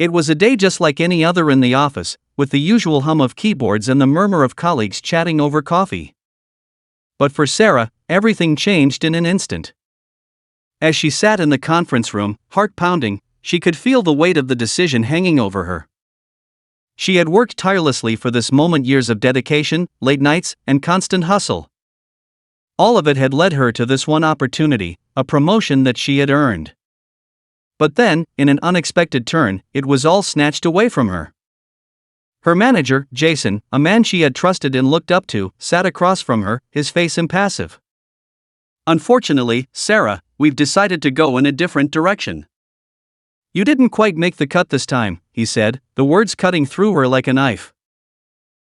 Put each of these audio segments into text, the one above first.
It was a day just like any other in the office, with the usual hum of keyboards and the murmur of colleagues chatting over coffee. But for Sarah, everything changed in an instant. As she sat in the conference room, heart pounding, she could feel the weight of the decision hanging over her. She had worked tirelessly for this moment, years of dedication, late nights, and constant hustle. All of it had led her to this one opportunity, a promotion that she had earned. But then, in an unexpected turn, it was all snatched away from her. Her manager, Jason, a man she had trusted and looked up to, sat across from her, his face impassive. "Unfortunately, Sarah, we've decided to go in a different direction. You didn't quite make the cut this time," he said, the words cutting through her like a knife.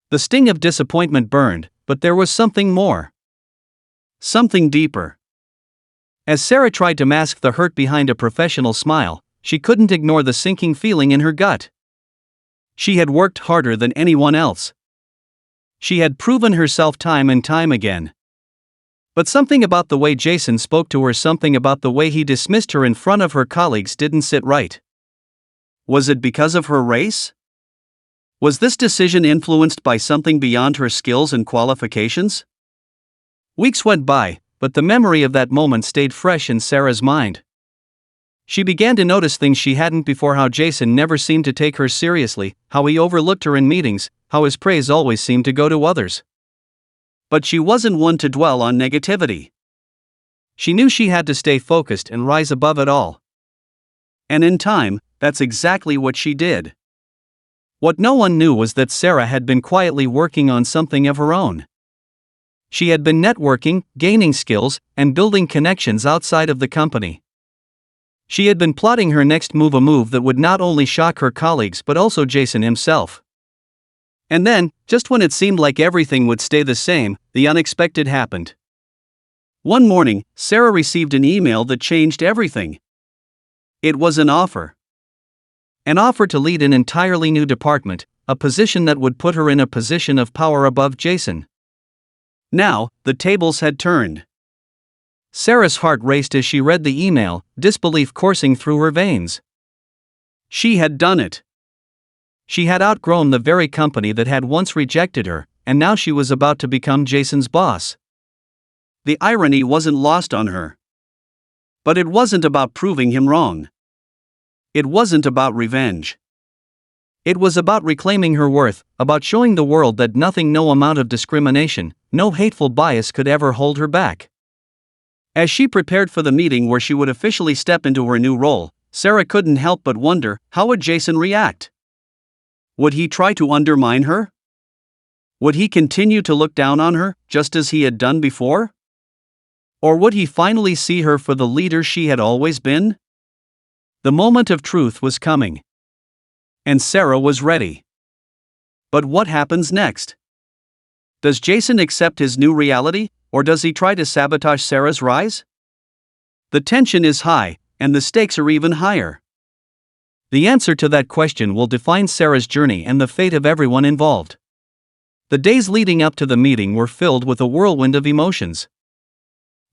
The sting of disappointment burned, but there was something more. Something deeper. As Sarah tried to mask the hurt behind a professional smile, she couldn't ignore the sinking feeling in her gut. She had worked harder than anyone else. She had proven herself time and time again. But something about the way Jason spoke to her, something about the way he dismissed her in front of her colleagues didn't sit right. Was it because of her race? Was this decision influenced by something beyond her skills and qualifications? Weeks went by, but the memory of that moment stayed fresh in Sarah's mind. She began to notice things she hadn't before: how Jason never seemed to take her seriously, how he overlooked her in meetings, how his praise always seemed to go to others. But she wasn't one to dwell on negativity. She knew she had to stay focused and rise above it all. And in time, that's exactly what she did. What no one knew was that Sarah had been quietly working on something of her own. She had been networking, gaining skills, and building connections outside of the company. She had been plotting her next move, a move that would not only shock her colleagues but also Jason himself. And then, just when it seemed like everything would stay the same, the unexpected happened. One morning, Sarah received an email that changed everything. It was an offer. An offer to lead an entirely new department, a position that would put her in a position of power above Jason. Now, the tables had turned. Sarah's heart raced as she read the email, disbelief coursing through her veins. She had done it. She had outgrown the very company that had once rejected her, and now she was about to become Jason's boss. The irony wasn't lost on her. But it wasn't about proving him wrong. It wasn't about revenge. It was about reclaiming her worth, about showing the world that nothing, no amount of discrimination, no hateful bias could ever hold her back. As she prepared for the meeting where she would officially step into her new role, Sarah couldn't help but wonder, how would Jason react? Would he try to undermine her? Would he continue to look down on her, just as he had done before? Or would he finally see her for the leader she had always been? The moment of truth was coming. And Sarah was ready. But what happens next? Does Jason accept his new reality, or does he try to sabotage Sarah's rise? The tension is high, and the stakes are even higher. The answer to that question will define Sarah's journey and the fate of everyone involved. The days leading up to the meeting were filled with a whirlwind of emotions.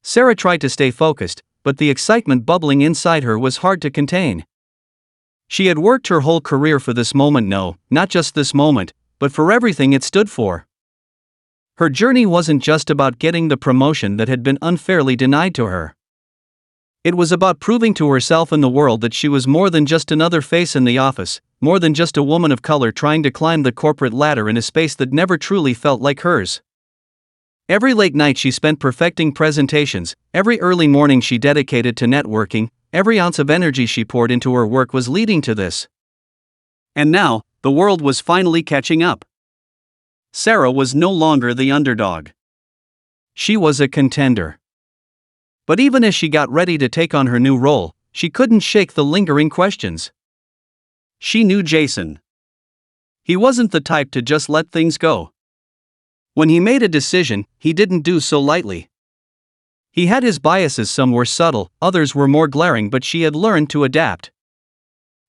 Sarah tried to stay focused, but the excitement bubbling inside her was hard to contain. She had worked her whole career for this moment, no, not just this moment, but for everything it stood for. Her journey wasn't just about getting the promotion that had been unfairly denied to her. It was about proving to herself and the world that she was more than just another face in the office, more than just a woman of color trying to climb the corporate ladder in a space that never truly felt like hers. Every late night she spent perfecting presentations, every early morning she dedicated to networking, every ounce of energy she poured into her work was leading to this. And now, the world was finally catching up. Sarah was no longer the underdog. She was a contender. But even as she got ready to take on her new role, she couldn't shake the lingering questions. She knew Jason. He wasn't the type to just let things go. When he made a decision, he didn't do so lightly. He had his biases, some were subtle, others were more glaring, but she had learned to adapt.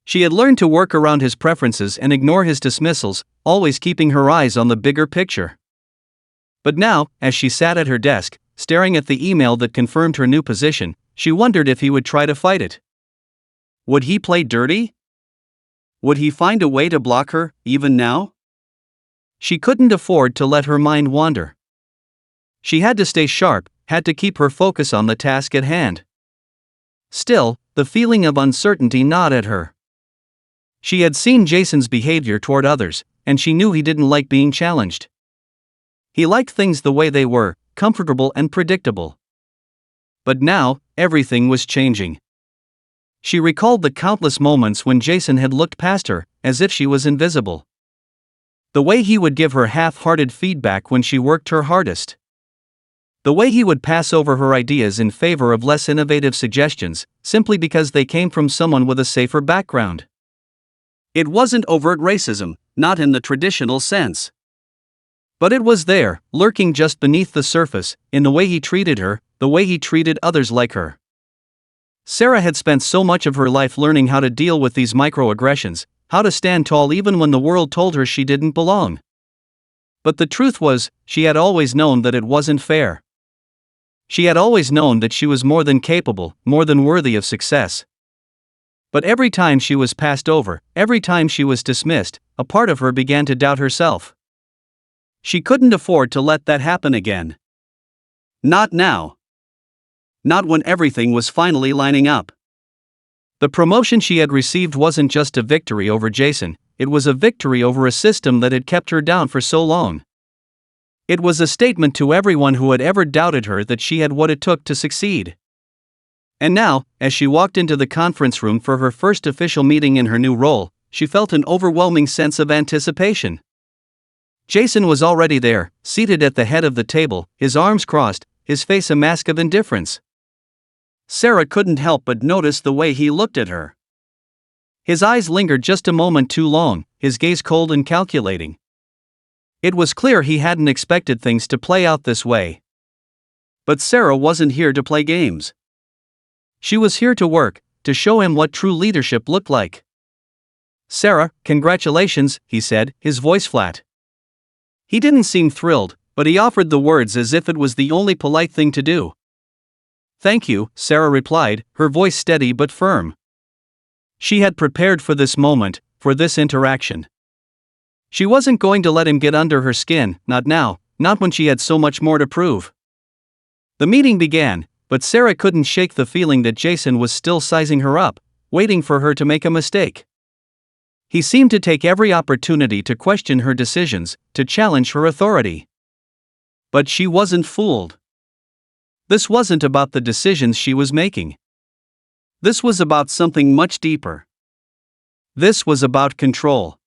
She had learned to work around his preferences and ignore his dismissals, always keeping her eyes on the bigger picture. But now, as she sat at her desk, staring at the email that confirmed her new position, she wondered if he would try to fight it. Would he play dirty? Would he find a way to block her, even now? She couldn't afford to let her mind wander. She had to stay sharp, had to keep her focus on the task at hand. Still, the feeling of uncertainty gnawed at her. She had seen Jason's behavior toward others, and she knew he didn't like being challenged. He liked things the way they were, comfortable and predictable. But now, everything was changing. She recalled the countless moments when Jason had looked past her, as if she was invisible. The way he would give her half-hearted feedback when she worked her hardest. The way he would pass over her ideas in favor of less innovative suggestions, simply because they came from someone with a safer background. It wasn't overt racism, not in the traditional sense. But it was there, lurking just beneath the surface, in the way he treated her, the way he treated others like her. Sarah had spent so much of her life learning how to deal with these microaggressions, how to stand tall even when the world told her she didn't belong. But the truth was, she had always known that it wasn't fair. She had always known that she was more than capable, more than worthy of success. But every time she was passed over, every time she was dismissed, a part of her began to doubt herself. She couldn't afford to let that happen again. Not now. Not when everything was finally lining up. The promotion she had received wasn't just a victory over Jason, it was a victory over a system that had kept her down for so long. It was a statement to everyone who had ever doubted her that she had what it took to succeed. And now, as she walked into the conference room for her first official meeting in her new role, she felt an overwhelming sense of anticipation. Jason was already there, seated at the head of the table, his arms crossed, his face a mask of indifference. Sarah couldn't help but notice the way he looked at her. His eyes lingered just a moment too long, his gaze cold and calculating. It was clear he hadn't expected things to play out this way. But Sarah wasn't here to play games. She was here to work, to show him what true leadership looked like. "Sarah, congratulations," he said, his voice flat. He didn't seem thrilled, but he offered the words as if it was the only polite thing to do. "Thank you," Sarah replied, her voice steady but firm. She had prepared for this moment, for this interaction. She wasn't going to let him get under her skin, not now, not when she had so much more to prove. The meeting began, but Sarah couldn't shake the feeling that Jason was still sizing her up, waiting for her to make a mistake. He seemed to take every opportunity to question her decisions, to challenge her authority. But she wasn't fooled. This wasn't about the decisions she was making. This was about something much deeper. This was about control.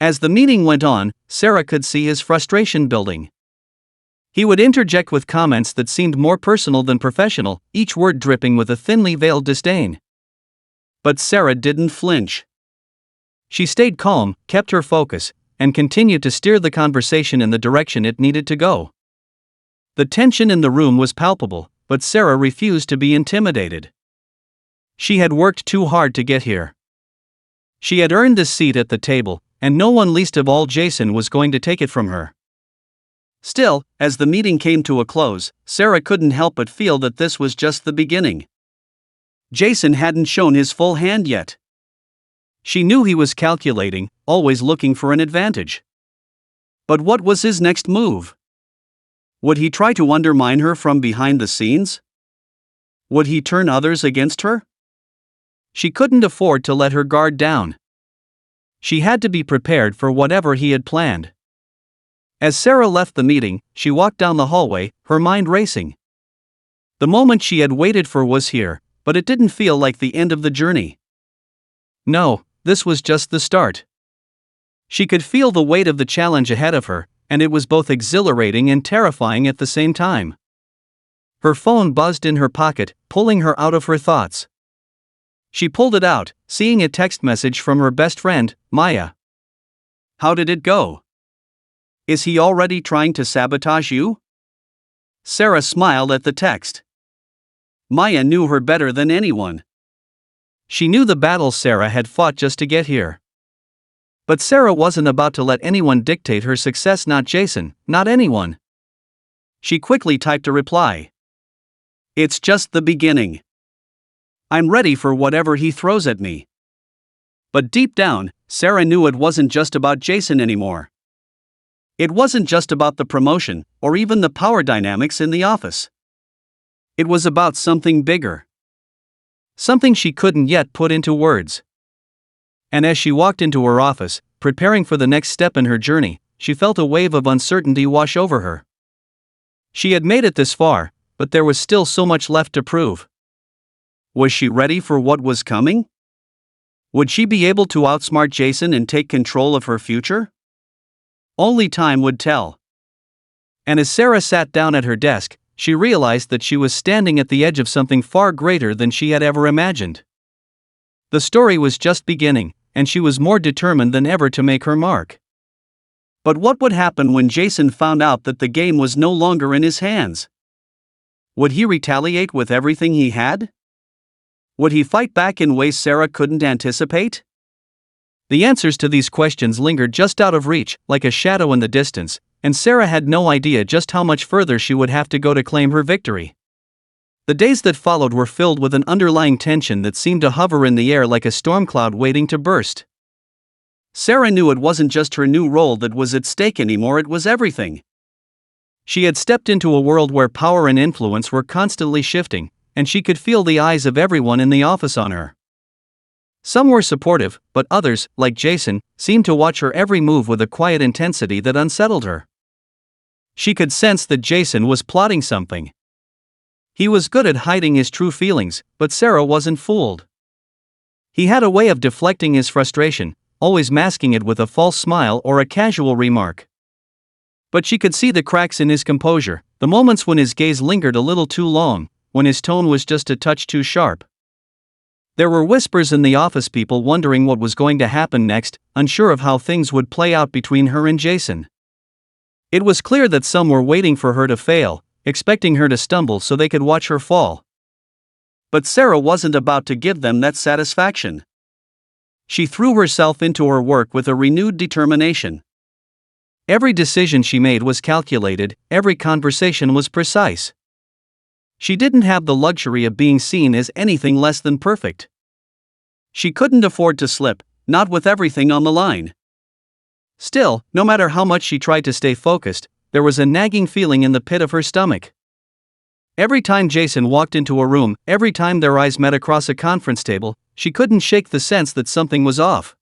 As the meeting went on, Sarah could see his frustration building. He would interject with comments that seemed more personal than professional, each word dripping with a thinly veiled disdain. But Sarah didn't flinch. She stayed calm, kept her focus, and continued to steer the conversation in the direction it needed to go. The tension in the room was palpable, but Sarah refused to be intimidated. She had worked too hard to get here. She had earned this seat at the table, and no one, least of all Jason, was going to take it from her. Still, as the meeting came to a close, Sarah couldn't help but feel that this was just the beginning. Jason hadn't shown his full hand yet. She knew he was calculating, always looking for an advantage. But what was his next move? Would he try to undermine her from behind the scenes? Would he turn others against her? She couldn't afford to let her guard down. She had to be prepared for whatever he had planned. As Sarah left the meeting, she walked down the hallway, her mind racing. The moment she had waited for was here, but it didn't feel like the end of the journey. No, this was just the start. She could feel the weight of the challenge ahead of her, and it was both exhilarating and terrifying at the same time. Her phone buzzed in her pocket, pulling her out of her thoughts. She pulled it out, seeing a text message from her best friend, Maya. "How did it go? Is he already trying to sabotage you?" Sarah smiled at the text. Maya knew her better than anyone. She knew the battles Sarah had fought just to get here. But Sarah wasn't about to let anyone dictate her success, not Jason, not anyone. She quickly typed a reply. "It's just the beginning. I'm ready for whatever he throws at me." But deep down, Sarah knew it wasn't just about Jason anymore. It wasn't just about the promotion, or even the power dynamics in the office. It was about something bigger. Something she couldn't yet put into words. And as she walked into her office, preparing for the next step in her journey, she felt a wave of uncertainty wash over her. She had made it this far, but there was still so much left to prove. Was she ready for what was coming? Would she be able to outsmart Jason and take control of her future? Only time would tell. And as Sarah sat down at her desk, she realized that she was standing at the edge of something far greater than she had ever imagined. The story was just beginning, and she was more determined than ever to make her mark. But what would happen when Jason found out that the game was no longer in his hands? Would he retaliate with everything he had? Would he fight back in ways Sarah couldn't anticipate? The answers to these questions lingered just out of reach, like a shadow in the distance, and Sarah had no idea just how much further she would have to go to claim her victory. The days that followed were filled with an underlying tension that seemed to hover in the air like a storm cloud waiting to burst. Sarah knew it wasn't just her new role that was at stake anymore, it was everything. She had stepped into a world where power and influence were constantly shifting, and she could feel the eyes of everyone in the office on her. Some were supportive, but others, like Jason, seemed to watch her every move with a quiet intensity that unsettled her. She could sense that Jason was plotting something. He was good at hiding his true feelings, but Sarah wasn't fooled. He had a way of deflecting his frustration, always masking it with a false smile or a casual remark. But she could see the cracks in his composure, the moments when his gaze lingered a little too long, when his tone was just a touch too sharp. There were whispers in the office, people wondering what was going to happen next, unsure of how things would play out between her and Jason. It was clear that some were waiting for her to fail, expecting her to stumble so they could watch her fall. But Sarah wasn't about to give them that satisfaction. She threw herself into her work with a renewed determination. Every decision she made was calculated, every conversation was precise. She didn't have the luxury of being seen as anything less than perfect. She couldn't afford to slip, not with everything on the line. Still, no matter how much she tried to stay focused, there was a nagging feeling in the pit of her stomach. Every time Jason walked into a room, every time their eyes met across a conference table, she couldn't shake the sense that something was off.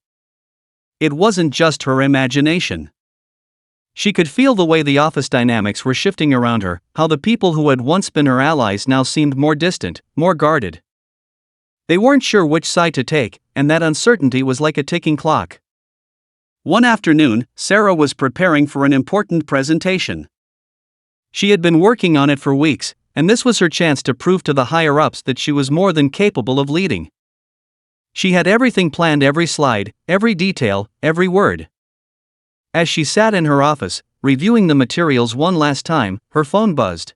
It wasn't just her imagination. She could feel the way the office dynamics were shifting around her, how the people who had once been her allies now seemed more distant, more guarded. They weren't sure which side to take, and that uncertainty was like a ticking clock. One afternoon, Sarah was preparing for an important presentation. She had been working on it for weeks, and this was her chance to prove to the higher-ups that she was more than capable of leading. She had everything planned, every slide, every detail, every word. As she sat in her office, reviewing the materials one last time, her phone buzzed.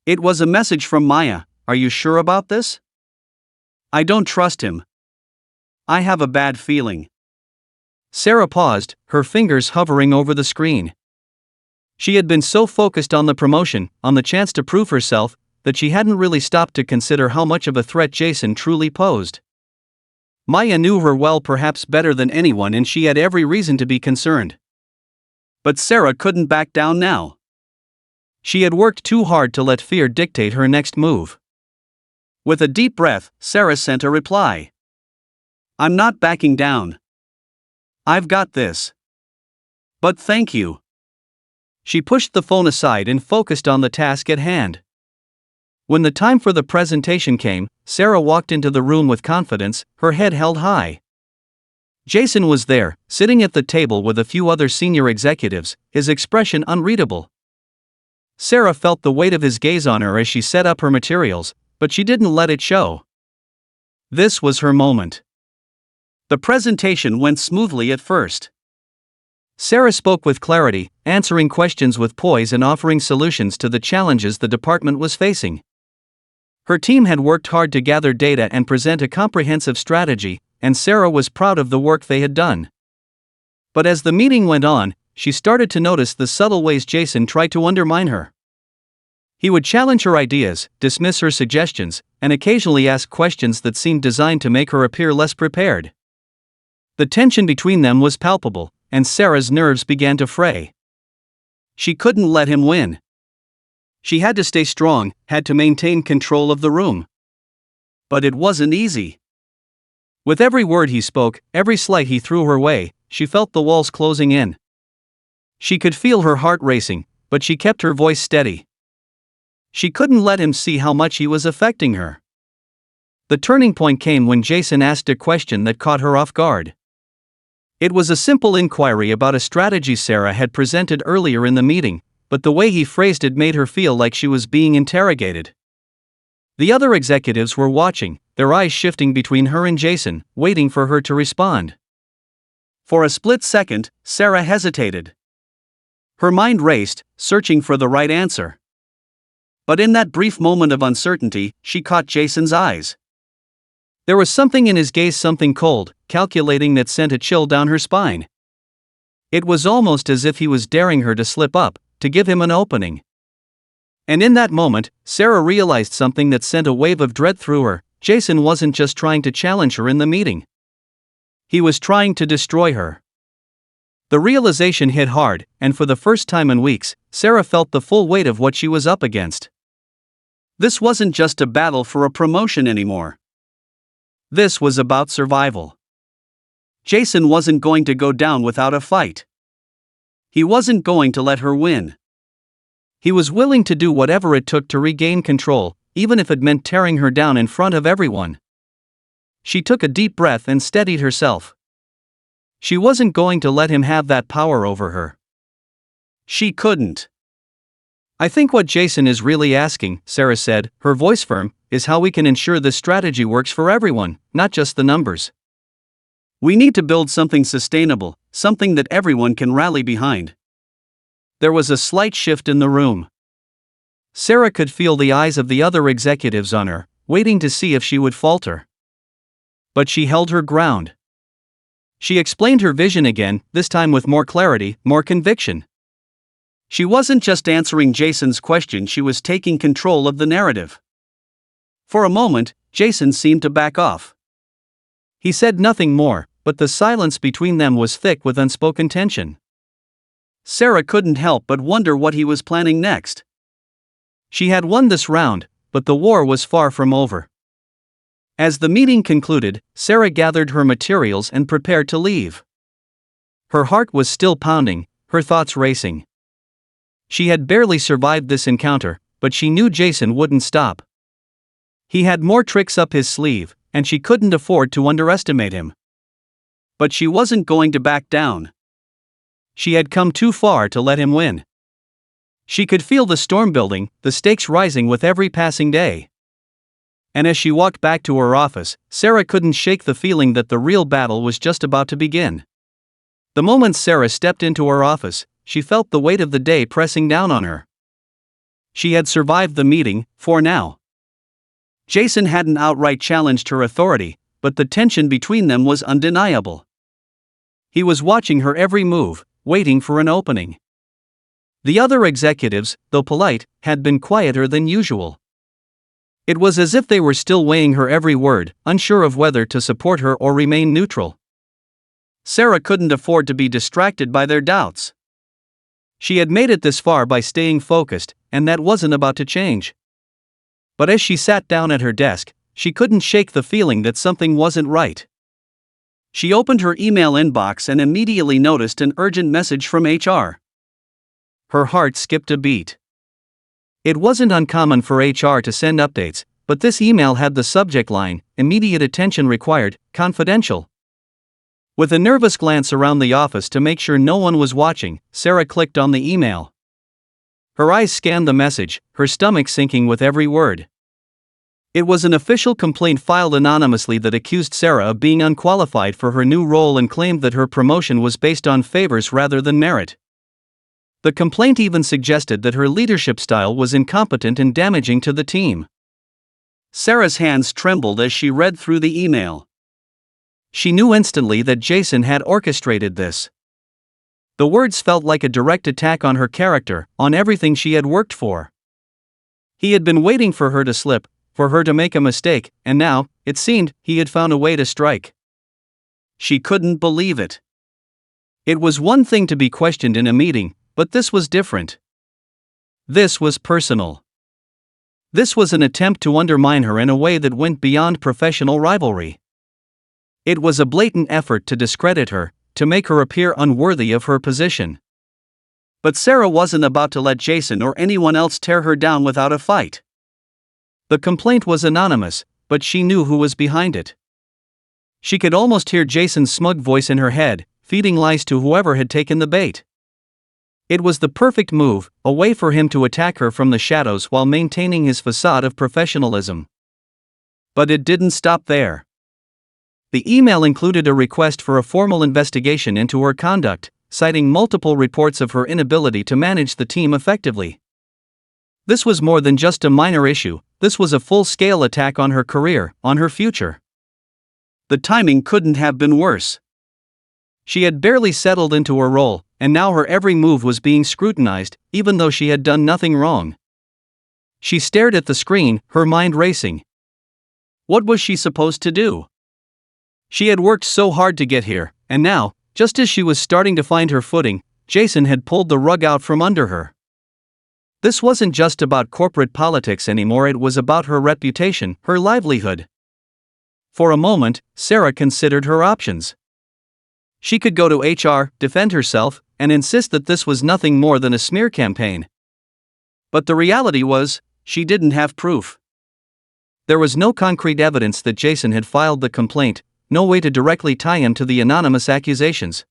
It was a message from Maya. "Are you sure about this? I don't trust him. I have a bad feeling." Sarah paused, her fingers hovering over the screen. She had been so focused on the promotion, on the chance to prove herself, that she hadn't really stopped to consider how much of a threat Jason truly posed. Maya knew her well, perhaps better than anyone, and she had every reason to be concerned. But Sarah couldn't back down now. She had worked too hard to let fear dictate her next move. With a deep breath, Sarah sent a reply. "I'm not backing down. I've got this. But thank you." She pushed the phone aside and focused on the task at hand. When the time for the presentation came, Sarah walked into the room with confidence, her head held high. Jason was there, sitting at the table with a few other senior executives, his expression unreadable. Sarah felt the weight of his gaze on her as she set up her materials, but she didn't let it show. This was her moment. The presentation went smoothly at first. Sarah spoke with clarity, answering questions with poise and offering solutions to the challenges the department was facing. Her team had worked hard to gather data and present a comprehensive strategy, and Sarah was proud of the work they had done. But as the meeting went on, she started to notice the subtle ways Jason tried to undermine her. He would challenge her ideas, dismiss her suggestions, and occasionally ask questions that seemed designed to make her appear less prepared. The tension between them was palpable, and Sarah's nerves began to fray. She couldn't let him win. She had to stay strong, had to maintain control of the room. But it wasn't easy. With every word he spoke, every slight he threw her way, she felt the walls closing in. She could feel her heart racing, but she kept her voice steady. She couldn't let him see how much he was affecting her. The turning point came when Jason asked a question that caught her off guard. It was a simple inquiry about a strategy Sarah had presented earlier in the meeting, but the way he phrased it made her feel like she was being interrogated. The other executives were watching, their eyes shifting between her and Jason, waiting for her to respond. For a split second, Sarah hesitated. Her mind raced, searching for the right answer. But in that brief moment of uncertainty, she caught Jason's eyes. There was something in his gaze, something cold, calculating, that sent a chill down her spine. It was almost as if he was daring her to slip up, to give him an opening. And in that moment, Sarah realized something that sent a wave of dread through her. Jason wasn't just trying to challenge her in the meeting. He was trying to destroy her. The realization hit hard, and for the first time in weeks, Sarah felt the full weight of what she was up against. This wasn't just a battle for a promotion anymore. This was about survival. Jason wasn't going to go down without a fight. He wasn't going to let her win. He was willing to do whatever it took to regain control, even if it meant tearing her down in front of everyone. She took a deep breath and steadied herself. She wasn't going to let him have that power over her. She couldn't. "I think what Jason is really asking," Sarah said, her voice firm, "is how we can ensure this strategy works for everyone, not just the numbers. We need to build something sustainable, something that everyone can rally behind." There was a slight shift in the room. Sarah could feel the eyes of the other executives on her, waiting to see if she would falter. But she held her ground. She explained her vision again, this time with more clarity, more conviction. She wasn't just answering Jason's question, she was taking control of the narrative. For a moment, Jason seemed to back off. He said nothing more, but the silence between them was thick with unspoken tension. Sarah couldn't help but wonder what he was planning next. She had won this round, but the war was far from over. As the meeting concluded, Sarah gathered her materials and prepared to leave. Her heart was still pounding, her thoughts racing. She had barely survived this encounter, but she knew Jason wouldn't stop. He had more tricks up his sleeve, and she couldn't afford to underestimate him. But she wasn't going to back down. She had come too far to let him win. She could feel the storm building, the stakes rising with every passing day. And as she walked back to her office, Sarah couldn't shake the feeling that the real battle was just about to begin. The moment Sarah stepped into her office, she felt the weight of the day pressing down on her. She had survived the meeting, for now. Jason hadn't outright challenged her authority, but the tension between them was undeniable. He was watching her every move, waiting for an opening. The other executives, though polite, had been quieter than usual. It was as if they were still weighing her every word, unsure of whether to support her or remain neutral. Sarah couldn't afford to be distracted by their doubts. She had made it this far by staying focused, and that wasn't about to change. But as she sat down at her desk, she couldn't shake the feeling that something wasn't right. She opened her email inbox and immediately noticed an urgent message from HR. Her heart skipped a beat. It wasn't uncommon for HR to send updates, but this email had the subject line, "Immediate attention required, confidential." With a nervous glance around the office to make sure no one was watching, Sarah clicked on the email. Her eyes scanned the message, her stomach sinking with every word. It was an official complaint filed anonymously that accused Sarah of being unqualified for her new role and claimed that her promotion was based on favors rather than merit. The complaint even suggested that her leadership style was incompetent and damaging to the team. Sarah's hands trembled as she read through the email. She knew instantly that Jason had orchestrated this. The words felt like a direct attack on her character, on everything she had worked for. He had been waiting for her to slip, for her to make a mistake, and now, it seemed, he had found a way to strike. She couldn't believe it. It was one thing to be questioned in a meeting, but this was different. This was personal. This was an attempt to undermine her in a way that went beyond professional rivalry. It was a blatant effort to discredit her, to make her appear unworthy of her position. But Sarah wasn't about to let Jason or anyone else tear her down without a fight. The complaint was anonymous, but she knew who was behind it. She could almost hear Jason's smug voice in her head, feeding lies to whoever had taken the bait. It was the perfect move, a way for him to attack her from the shadows while maintaining his facade of professionalism. But it didn't stop there. The email included a request for a formal investigation into her conduct, citing multiple reports of her inability to manage the team effectively. This was more than just a minor issue, this was a full-scale attack on her career, on her future. The timing couldn't have been worse. She had barely settled into her role, and now her every move was being scrutinized, even though she had done nothing wrong. She stared at the screen, her mind racing. What was she supposed to do? She had worked so hard to get here, and now, just as she was starting to find her footing, Jason had pulled the rug out from under her. This wasn't just about corporate politics anymore, it was about her reputation, her livelihood. For a moment, Sarah considered her options. She could go to HR, defend herself, and insist that this was nothing more than a smear campaign. But the reality was, she didn't have proof. There was no concrete evidence that Jason had filed the complaint, no way to directly tie him to the anonymous accusations.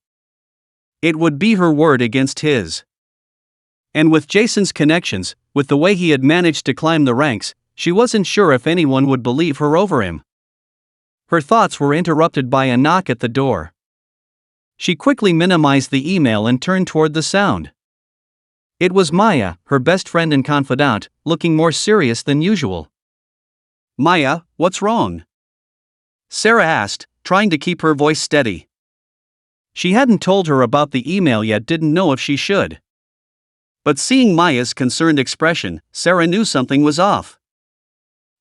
It would be her word against his. And with Jason's connections, with the way he had managed to climb the ranks, she wasn't sure if anyone would believe her over him. Her thoughts were interrupted by a knock at the door. She quickly minimized the email and turned toward the sound. It was Maya, her best friend and confidant, looking more serious than usual. "Maya, what's wrong?" Sarah asked, trying to keep her voice steady. She hadn't told her about the email yet, didn't know if she should. But seeing Maya's concerned expression, Sarah knew something was off.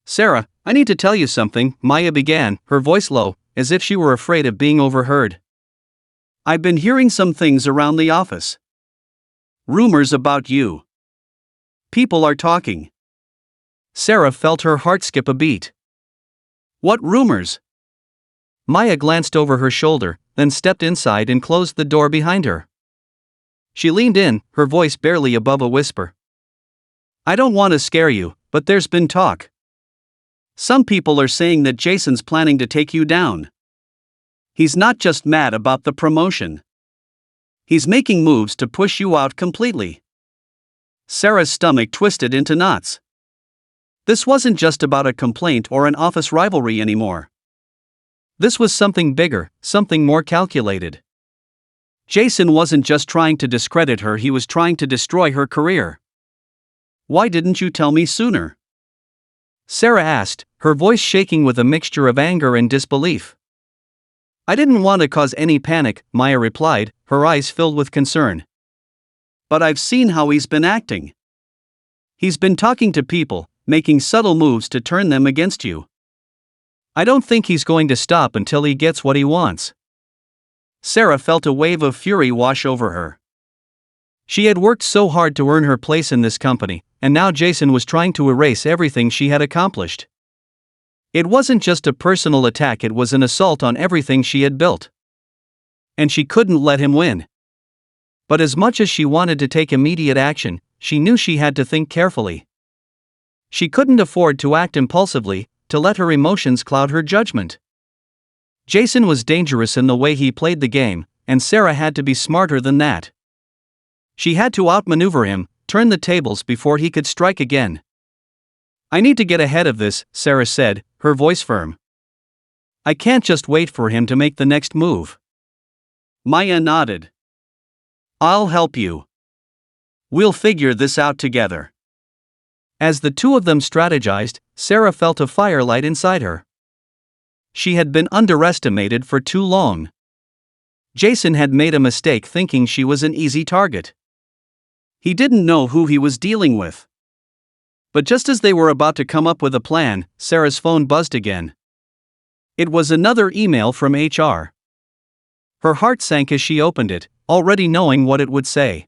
"Sarah, I need to tell you something," Maya began, her voice low, as if she were afraid of being overheard. "I've been hearing some things around the office. Rumors about you. People are talking." Sarah felt her heart skip a beat. "What rumors?" Maya glanced over her shoulder, then stepped inside and closed the door behind her. She leaned in, her voice barely above a whisper. "I don't want to scare you, but there's been talk. Some people are saying that Jason's planning to take you down. He's not just mad about the promotion. He's making moves to push you out completely." Sarah's stomach twisted into knots. This wasn't just about a complaint or an office rivalry anymore. This was something bigger, something more calculated. Jason wasn't just trying to discredit her, he was trying to destroy her career. "Why didn't you tell me sooner?" Sarah asked, her voice shaking with a mixture of anger and disbelief. "I didn't want to cause any panic," Maya replied, her eyes filled with concern. "But I've seen how he's been acting. He's been talking to people, making subtle moves to turn them against you. I don't think he's going to stop until he gets what he wants." Sarah felt a wave of fury wash over her. She had worked so hard to earn her place in this company, and now Jason was trying to erase everything she had accomplished. It wasn't just a personal attack, it was an assault on everything she had built. And she couldn't let him win. But as much as she wanted to take immediate action, she knew she had to think carefully. She couldn't afford to act impulsively, to let her emotions cloud her judgment. Jason was dangerous in the way he played the game, and Sarah had to be smarter than that. She had to outmaneuver him, turn the tables before he could strike again. "I need to get ahead of this," Sarah said, her voice firm. "I can't just wait for him to make the next move." Maya nodded. "I'll help you. We'll figure this out together." As the two of them strategized, Sarah felt a firelight inside her. She had been underestimated for too long. Jason had made a mistake thinking she was an easy target. He didn't know who he was dealing with. But just as they were about to come up with a plan, Sarah's phone buzzed again. It was another email from HR. Her heart sank as she opened it, already knowing what it would say.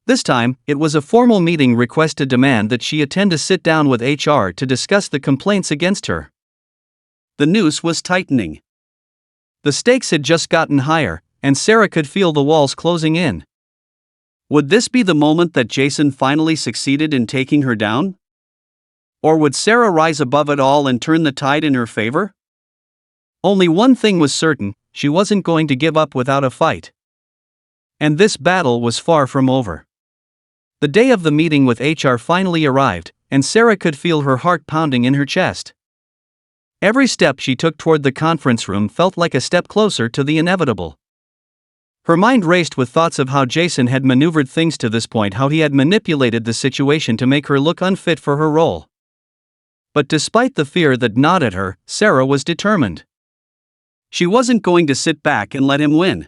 This time, it was a formal meeting request to demand that she attend to sit down with HR to discuss the complaints against her. The noose was tightening. The stakes had just gotten higher, and Sarah could feel the walls closing in. Would this be the moment that Jason finally succeeded in taking her down? Or would Sarah rise above it all and turn the tide in her favor? Only one thing was certain: she wasn't going to give up without a fight. And this battle was far from over. The day of the meeting with HR finally arrived, and Sarah could feel her heart pounding in her chest. Every step she took toward the conference room felt like a step closer to the inevitable. Her mind raced with thoughts of how Jason had maneuvered things to this point, how he had manipulated the situation to make her look unfit for her role. But despite the fear that gnawed at her, Sarah was determined. She wasn't going to sit back and let him win.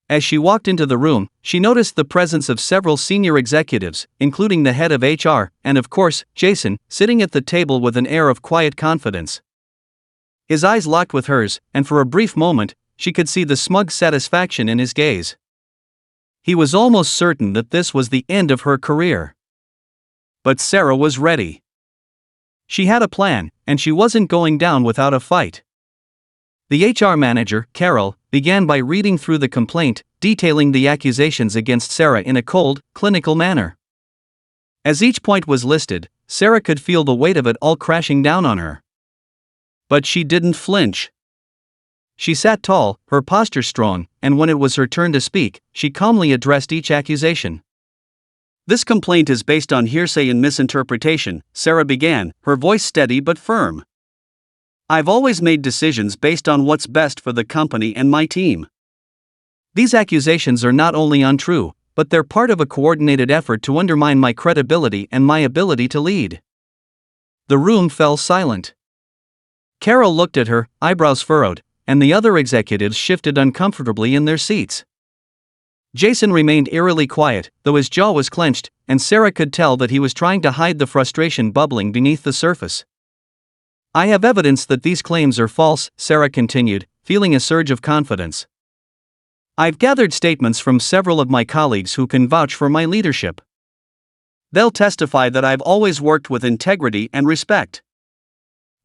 As she walked into the room, she noticed the presence of several senior executives, including the head of HR, and of course, Jason, sitting at the table with an air of quiet confidence. His eyes locked with hers, and for a brief moment, she could see the smug satisfaction in his gaze. He was almost certain that this was the end of her career. But Sarah was ready. She had a plan, and she wasn't going down without a fight. The HR manager, Carol, began by reading through the complaint, detailing the accusations against Sarah in a cold, clinical manner. As each point was listed, Sarah could feel the weight of it all crashing down on her. But she didn't flinch. She sat tall, her posture strong, and when it was her turn to speak, she calmly addressed each accusation. "This complaint is based on hearsay and misinterpretation," Sarah began, her voice steady but firm. "I've always made decisions based on what's best for the company and my team. These accusations are not only untrue, but they're part of a coordinated effort to undermine my credibility and my ability to lead." The room fell silent. Carol looked at her, eyebrows furrowed, and the other executives shifted uncomfortably in their seats. Jason remained eerily quiet, though his jaw was clenched, and Sarah could tell that he was trying to hide the frustration bubbling beneath the surface. "I have evidence that these claims are false," Sarah continued, feeling a surge of confidence. "I've gathered statements from several of my colleagues who can vouch for my leadership. They'll testify that I've always worked with integrity and respect."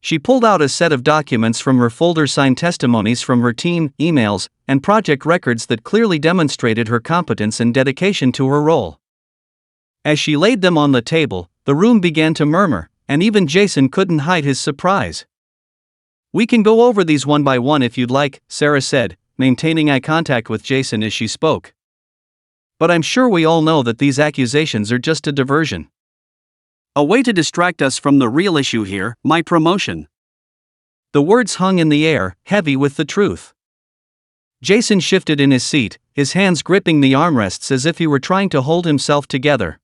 She pulled out a set of documents from her folder, signed testimonies from her team, emails, and project records that clearly demonstrated her competence and dedication to her role. As she laid them on the table, the room began to murmur, and even Jason couldn't hide his surprise. "We can go over these one by one if you'd like," Sarah said, maintaining eye contact with Jason as she spoke. "But I'm sure we all know that these accusations are just a diversion. A way to distract us from the real issue here, my promotion." The words hung in the air, heavy with the truth. Jason shifted in his seat, his hands gripping the armrests as if he were trying to hold himself together.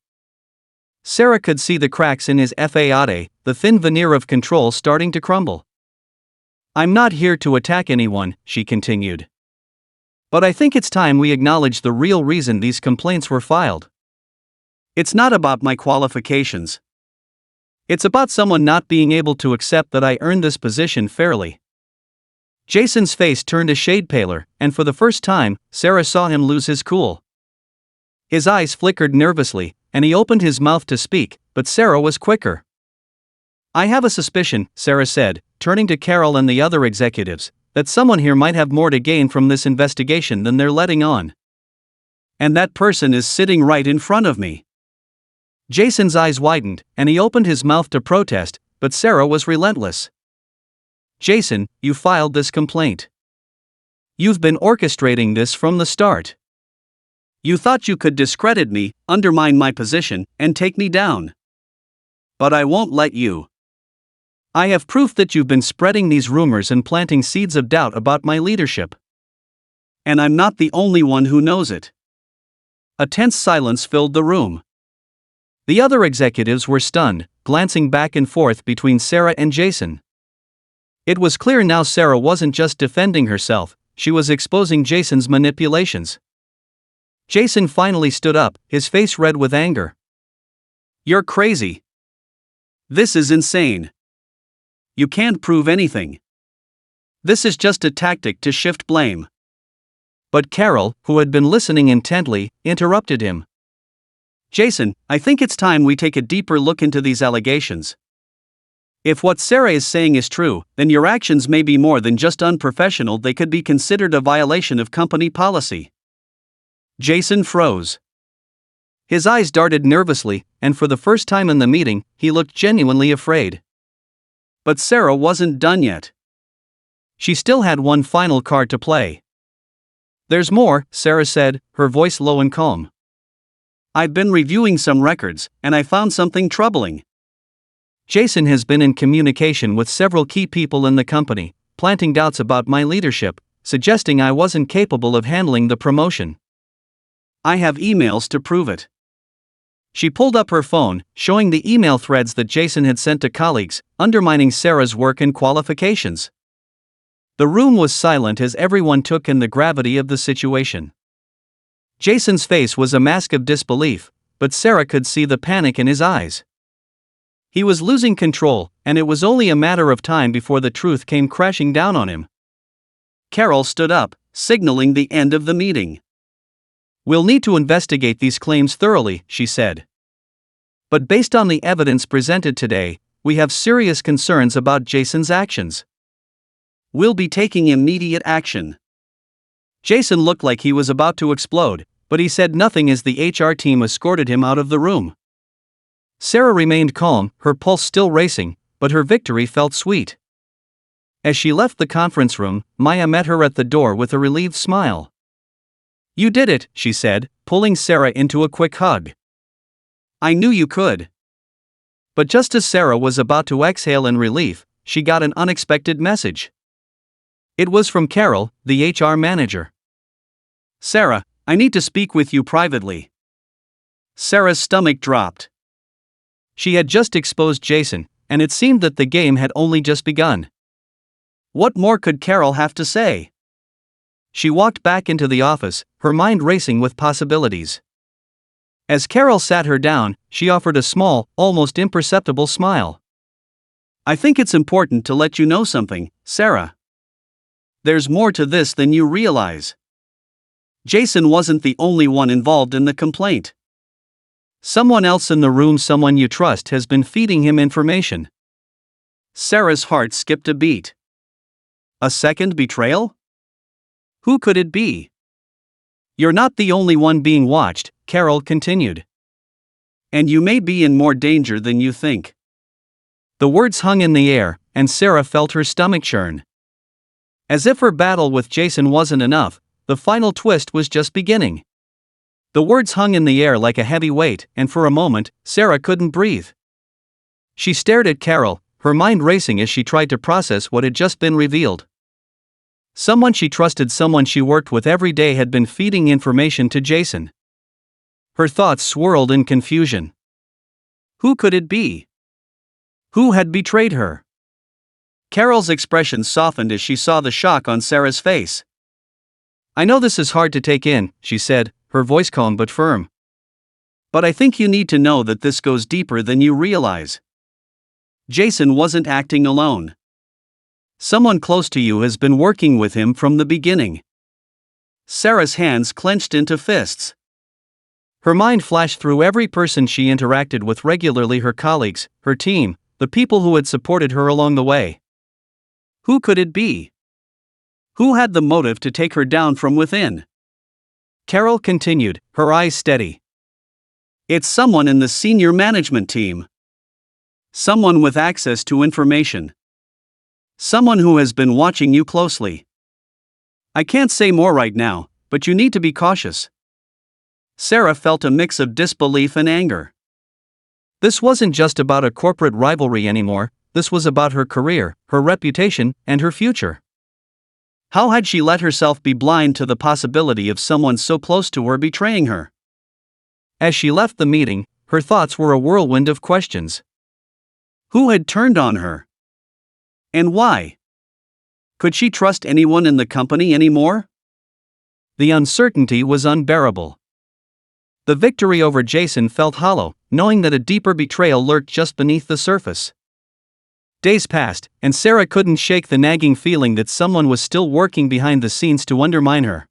Sarah could see the cracks in his faade, the thin veneer of control starting to crumble. "I'm not here to attack anyone," she continued. "But I think it's time we acknowledge the real reason these complaints were filed. It's not about my qualifications. It's about someone not being able to accept that I earned this position fairly." Jason's face turned a shade paler, and for the first time, Sarah saw him lose his cool. His eyes flickered nervously, and he opened his mouth to speak, but Sarah was quicker. "I have a suspicion," Sarah said, turning to Carol and the other executives, "that someone here might have more to gain from this investigation than they're letting on. And that person is sitting right in front of me." Jason's eyes widened, and he opened his mouth to protest, but Sarah was relentless. "Jason, you filed this complaint. You've been orchestrating this from the start. You thought you could discredit me, undermine my position, and take me down. But I won't let you. I have proof that you've been spreading these rumors and planting seeds of doubt about my leadership. And I'm not the only one who knows it." A tense silence filled the room. The other executives were stunned, glancing back and forth between Sarah and Jason. It was clear now Sarah wasn't just defending herself, she was exposing Jason's manipulations. Jason finally stood up, his face red with anger. "You're crazy. This is insane. You can't prove anything. This is just a tactic to shift blame. But Carol, who had been listening intently, interrupted him. Jason, I think it's time we take a deeper look into these allegations. If what Sarah is saying is true, then your actions may be more than just unprofessional, they could be considered a violation of company policy. Jason froze. His eyes darted nervously, and for the first time in the meeting, he looked genuinely afraid. But Sarah wasn't done yet. She still had one final card to play. There's more, Sarah said, her voice low and calm. I've been reviewing some records, and I found something troubling. Jason has been in communication with several key people in the company, planting doubts about my leadership, suggesting I wasn't capable of handling the promotion. I have emails to prove it. She pulled up her phone, showing the email threads that Jason had sent to colleagues, undermining Sarah's work and qualifications. The room was silent as everyone took in the gravity of the situation. Jason's face was a mask of disbelief, but Sarah could see the panic in his eyes. He was losing control, and it was only a matter of time before the truth came crashing down on him. Carol stood up, signaling the end of the meeting. We'll need to investigate these claims thoroughly, she said. But based on the evidence presented today, we have serious concerns about Jason's actions. We'll be taking immediate action. Jason looked like he was about to explode, but he said nothing as the HR team escorted him out of the room. Sarah remained calm, her pulse still racing, but her victory felt sweet. As she left the conference room, Maya met her at the door with a relieved smile. You did it, she said, pulling Sarah into a quick hug. I knew you could. But just as Sarah was about to exhale in relief, she got an unexpected message. It was from Carol, the HR manager. Sarah, I need to speak with you privately. Sarah's stomach dropped. She had just exposed Jason, and it seemed that the game had only just begun. What more could Carol have to say? She walked back into the office, her mind racing with possibilities. As Carol sat her down, she offered a small, almost imperceptible smile. I think it's important to let you know something, Sarah. There's more to this than you realize. Jason wasn't the only one involved in the complaint. Someone else in the room, someone you trust, has been feeding him information. Sarah's heart skipped a beat. A second betrayal? Who could it be? You're not the only one being watched, Carol continued. And you may be in more danger than you think. The words hung in the air, and Sarah felt her stomach churn. As if her battle with Jason wasn't enough, the final twist was just beginning. The words hung in the air like a heavy weight, and for a moment, Sarah couldn't breathe. She stared at Carol, her mind racing as she tried to process what had just been revealed. Someone she trusted, someone she worked with every day, had been feeding information to Jason. Her thoughts swirled in confusion. Who could it be? Who had betrayed her? Carol's expression softened as she saw the shock on Sarah's face. I know this is hard to take in, she said, her voice calm but firm. But I think you need to know that this goes deeper than you realize. Jason wasn't acting alone. Someone close to you has been working with him from the beginning. Sarah's hands clenched into fists. Her mind flashed through every person she interacted with regularly, her colleagues, her team, the people who had supported her along the way. Who could it be? Who had the motive to take her down from within? Carol continued, her eyes steady. It's someone in the senior management team. Someone with access to information. Someone who has been watching you closely. I can't say more right now, but you need to be cautious. Sarah felt a mix of disbelief and anger. This wasn't just about a corporate rivalry anymore, this was about her career, her reputation, and her future. How had she let herself be blind to the possibility of someone so close to her betraying her? As she left the meeting, her thoughts were a whirlwind of questions. Who had turned on her? And why? Could she trust anyone in the company anymore? The uncertainty was unbearable. The victory over Jason felt hollow, knowing that a deeper betrayal lurked just beneath the surface. Days passed, and Sarah couldn't shake the nagging feeling that someone was still working behind the scenes to undermine her.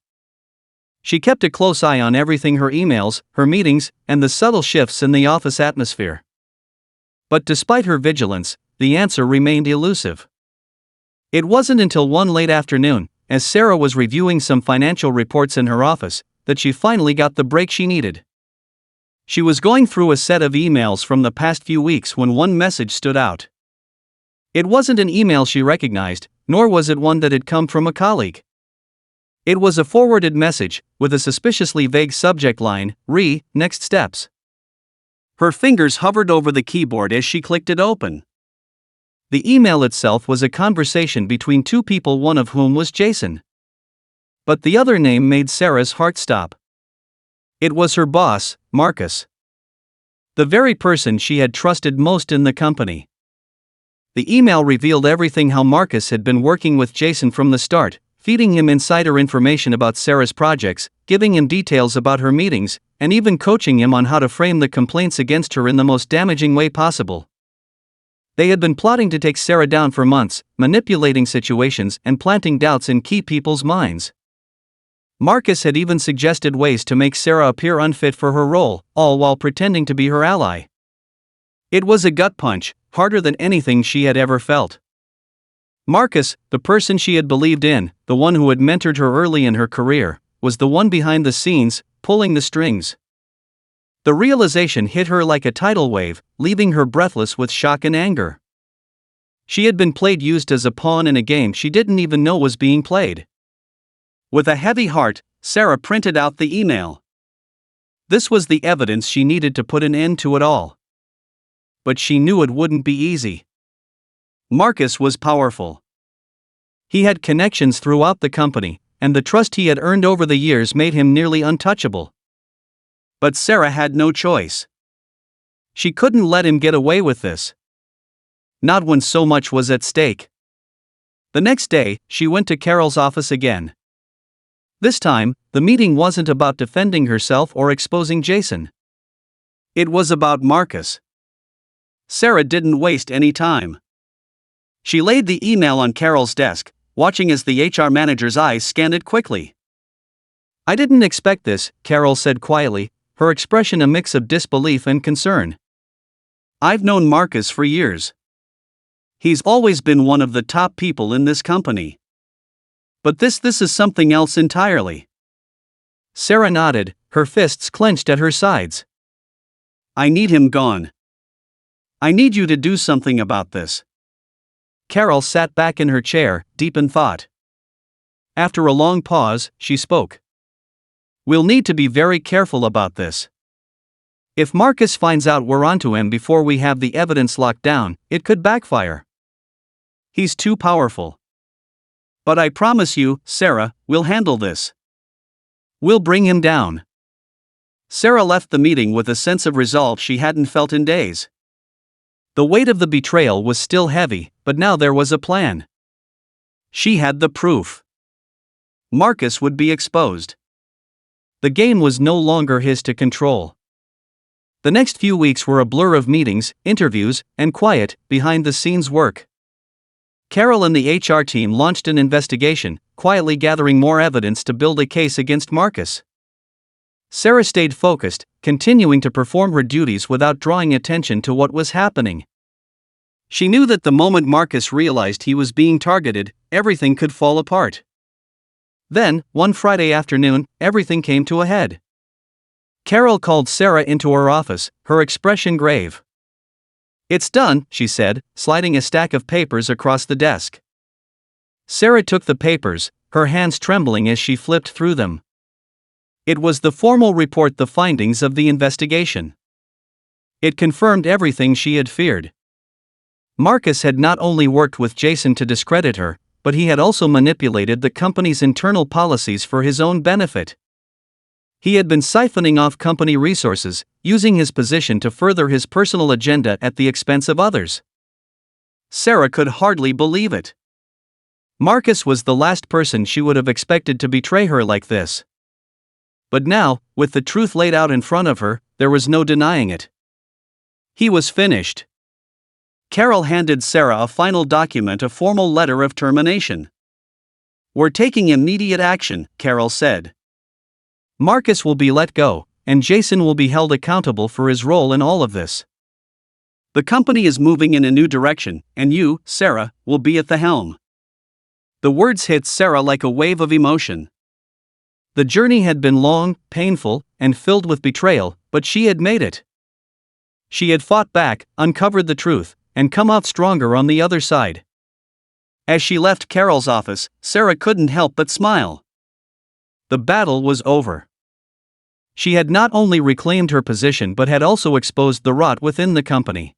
She kept a close eye on everything: her emails, her meetings, and the subtle shifts in the office atmosphere. But despite her vigilance, the answer remained elusive. It wasn't until one late afternoon, as Sarah was reviewing some financial reports in her office, that she finally got the break she needed. She was going through a set of emails from the past few weeks when one message stood out. It wasn't an email she recognized, nor was it one that had come from a colleague. It was a forwarded message, with a suspiciously vague subject line: next steps. Her fingers hovered over the keyboard as she clicked it open. The email itself was a conversation between two people, one of whom was Jason. But the other name made Sarah's heart stop. It was her boss, Marcus. The very person she had trusted most in the company. The email revealed everything: how Marcus had been working with Jason from the start, feeding him insider information about Sarah's projects, giving him details about her meetings, and even coaching him on how to frame the complaints against her in the most damaging way possible. They had been plotting to take Sarah down for months, manipulating situations and planting doubts in key people's minds. Marcus had even suggested ways to make Sarah appear unfit for her role, all while pretending to be her ally. It was a gut punch, harder than anything she had ever felt. Marcus, the person she had believed in, the one who had mentored her early in her career, was the one behind the scenes, pulling the strings. The realization hit her like a tidal wave, leaving her breathless with shock and anger. She had been used as a pawn in a game she didn't even know was being played. With a heavy heart, Sarah printed out the email. This was the evidence she needed to put an end to it all. But she knew it wouldn't be easy. Marcus was powerful. He had connections throughout the company, and the trust he had earned over the years made him nearly untouchable. But Sarah had no choice. She couldn't let him get away with this. Not when so much was at stake. The next day, she went to Carol's office again. This time, the meeting wasn't about defending herself or exposing Jason. It was about Marcus. Sarah didn't waste any time. She laid the email on Carol's desk, watching as the HR manager's eyes scanned it quickly. "I didn't expect this," Carol said quietly, her expression a mix of disbelief and concern. "I've known Marcus for years. He's always been one of the top people in this company. But this is something else entirely." Sarah nodded, her fists clenched at her sides. "I need him gone. I need you to do something about this." Carol sat back in her chair, deep in thought. After a long pause, she spoke. "We'll need to be very careful about this. If Marcus finds out we're onto him before we have the evidence locked down, it could backfire. He's too powerful. But I promise you, Sarah, we'll handle this. We'll bring him down." Sarah left the meeting with a sense of resolve she hadn't felt in days. The weight of the betrayal was still heavy, but now there was a plan. She had the proof. Marcus would be exposed. The game was no longer his to control. The next few weeks were a blur of meetings, interviews, and quiet, behind-the-scenes work. Carol and the HR team launched an investigation, quietly gathering more evidence to build a case against Marcus. Sarah stayed focused, continuing to perform her duties without drawing attention to what was happening. She knew that the moment Marcus realized he was being targeted, everything could fall apart. Then, one Friday afternoon, everything came to a head. Carol called Sarah into her office, her expression grave. "It's done," she said, sliding a stack of papers across the desk. Sarah took the papers, her hands trembling as she flipped through them. It was the formal report, the findings of the investigation. It confirmed everything she had feared. Marcus had not only worked with Jason to discredit her, but he had also manipulated the company's internal policies for his own benefit. He had been siphoning off company resources, using his position to further his personal agenda at the expense of others. Sarah could hardly believe it. Marcus was the last person she would have expected to betray her like this. But now, with the truth laid out in front of her, there was no denying it. He was finished. Carol handed Sarah a final document, a formal letter of termination. "We're taking immediate action," Carol said. Marcus will be let go, and Jason will be held accountable for his role in all of this. The company is moving in a new direction, and you, Sarah, will be at the helm. The words hit Sarah like a wave of emotion. The journey had been long, painful, and filled with betrayal, but she had made it. She had fought back, uncovered the truth, and come out stronger on the other side. As she left Carol's office, Sarah couldn't help but smile. The battle was over. She had not only reclaimed her position but had also exposed the rot within the company.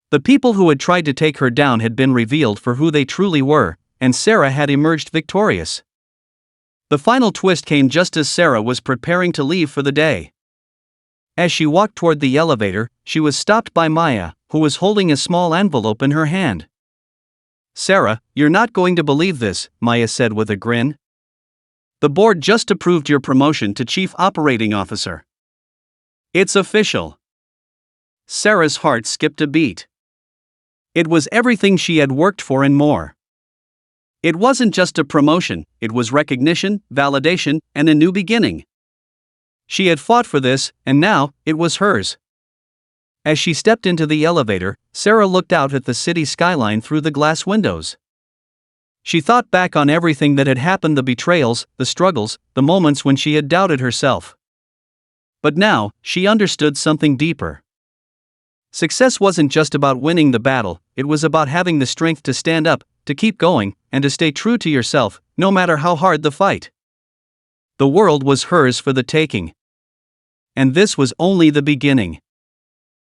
The people who had tried to take her down had been revealed for who they truly were, and Sarah had emerged victorious. The final twist came just as Sarah was preparing to leave for the day. As she walked toward the elevator, she was stopped by Maya, who was holding a small envelope in her hand. "Sarah, you're not going to believe this," Maya said with a grin. "The board just approved your promotion to Chief Operating Officer. It's official." Sarah's heart skipped a beat. It was everything she had worked for and more. It wasn't just a promotion, it was recognition, validation, and a new beginning. She had fought for this, and now, it was hers. As she stepped into the elevator, Sarah looked out at the city skyline through the glass windows. She thought back on everything that had happened, the betrayals, the struggles, the moments when she had doubted herself. But now, she understood something deeper. Success wasn't just about winning the battle, it was about having the strength to stand up, to keep going, and to stay true to yourself, no matter how hard the fight. The world was hers for the taking. And this was only the beginning.